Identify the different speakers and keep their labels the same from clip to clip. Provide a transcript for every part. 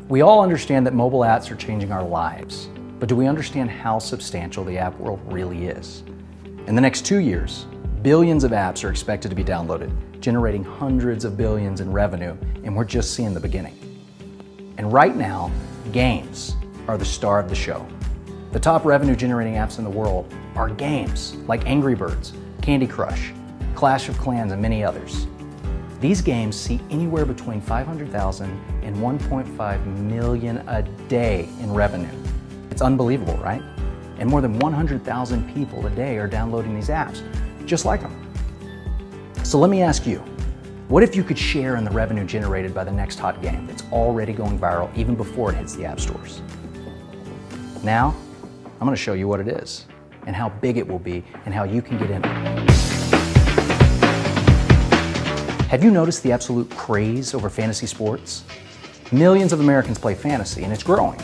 Speaker 1: We all understand that mobile apps are changing our lives, but do we understand how substantial the app world really is? In the next 2 years, billions of apps are expected to be downloaded, generating hundreds of billions in revenue, and we're just seeing the beginning. And right now, games are the star of the show. The top revenue-generating apps in the world are games like Angry Birds, Candy Crush, Clash of Clans, and many others. These games see anywhere between 500,000 and 1.5 million a day in revenue. It's unbelievable, right? And more than 100,000 people a day are downloading these apps, just like them. So let me ask you, what if you could share in the revenue generated by the next hot game that's already going viral even before it hits the app stores? Now, I'm going to show you what it is and how big it will be and how you can get in it. Have you noticed the absolute craze over fantasy sports? Millions of Americans play fantasy, and it's growing.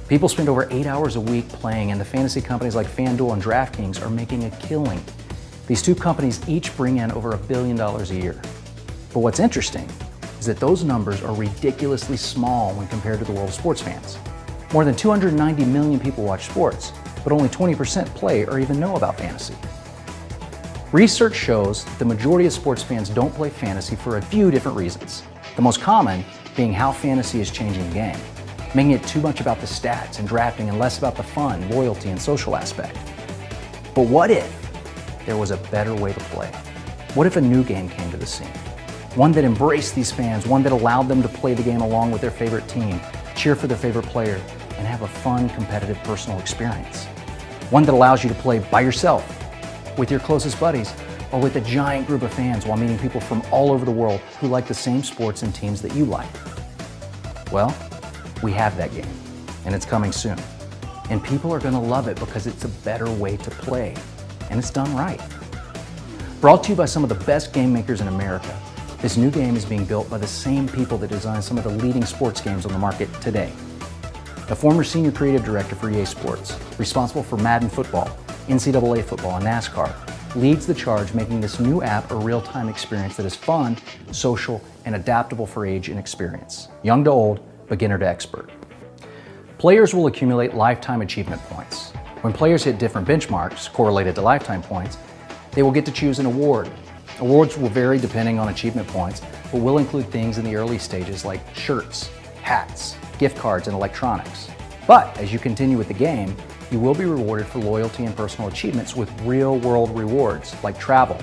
Speaker 1: People spend over 8 hours a week playing, and the fantasy companies like FanDuel and DraftKings are making a killing. These two companies each bring in over $1 billion a year. But what's interesting is that those numbers are ridiculously small when compared to the world of sports fans. More than 290 million people watch sports, but only 20% play or even know about fantasy. Research shows that the majority of sports fans don't play fantasy for a few different reasons. The most common being how fantasy is changing the game, making it too much about the stats and drafting and less about the fun, loyalty, and social aspect. But what if there was a better way to play? What if a new game came to the scene? One that embraced these fans, one that allowed them to play the game along with their favorite team, cheer for their favorite player, and have a fun, competitive, personal experience. One that allows you to play by yourself, with your closest buddies, or with a giant group of fans while meeting people from all over the world who like the same sports and teams that you like. Well, we have that game, and it's coming soon. And people are gonna love it because it's a better way to play, and it's done right. Brought to you by some of the best game makers in America, this new game is being built by the same people that design some of the leading sports games on the market today. A former senior creative director for EA Sports, responsible for Madden football, NCAA football, and NASCAR, leads the charge making this new app a real-time experience that is fun, social, and adaptable for age and experience. Young to old, beginner to expert. Players will accumulate lifetime achievement points. When players hit different benchmarks correlated to lifetime points, they will get to choose an award. Awards will vary depending on achievement points, but will include things in the early stages like shirts, hats, gift cards, and electronics. But as you continue with the game, you will be rewarded for loyalty and personal achievements with real-world rewards like travel,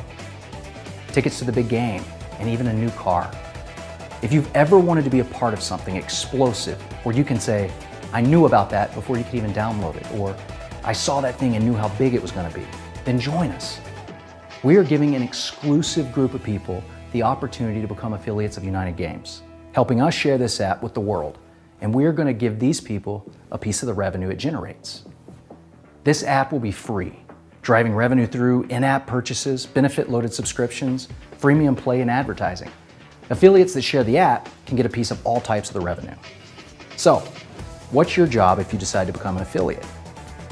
Speaker 1: tickets to the big game, and even a new car. If you've ever wanted to be a part of something explosive, where you can say, I knew about that before you could even download it, or I saw that thing and knew how big it was going to be, then join us. We are giving an exclusive group of people the opportunity to become affiliates of United Games, helping us share this app with the world, and we are going to give these people a piece of the revenue it generates. This app will be free, driving revenue through in-app purchases, benefit-loaded subscriptions, freemium play, and advertising. Affiliates that share the app can get a piece of all types of the revenue. So, what's your job if you decide to become an affiliate?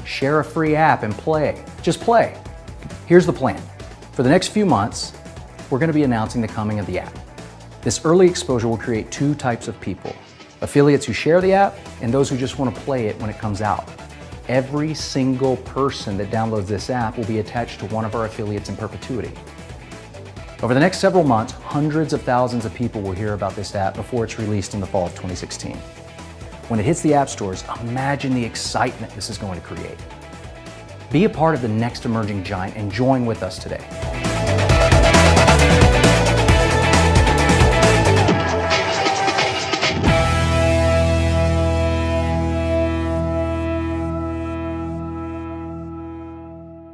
Speaker 1: Share a free app and play. Just play. Here's the plan. For the next few months, we're going to be announcing the coming of the app. This early exposure will create two types of people: affiliates who share the app and those who just want to play it when it comes out. Every single person that downloads this app will be attached to one of our affiliates in perpetuity. Over the next several months, hundreds of thousands of people will hear about this app before it's released in the fall of 2016. When it hits the app stores, imagine the excitement this is going to create. Be a part of the next emerging giant and join with us today.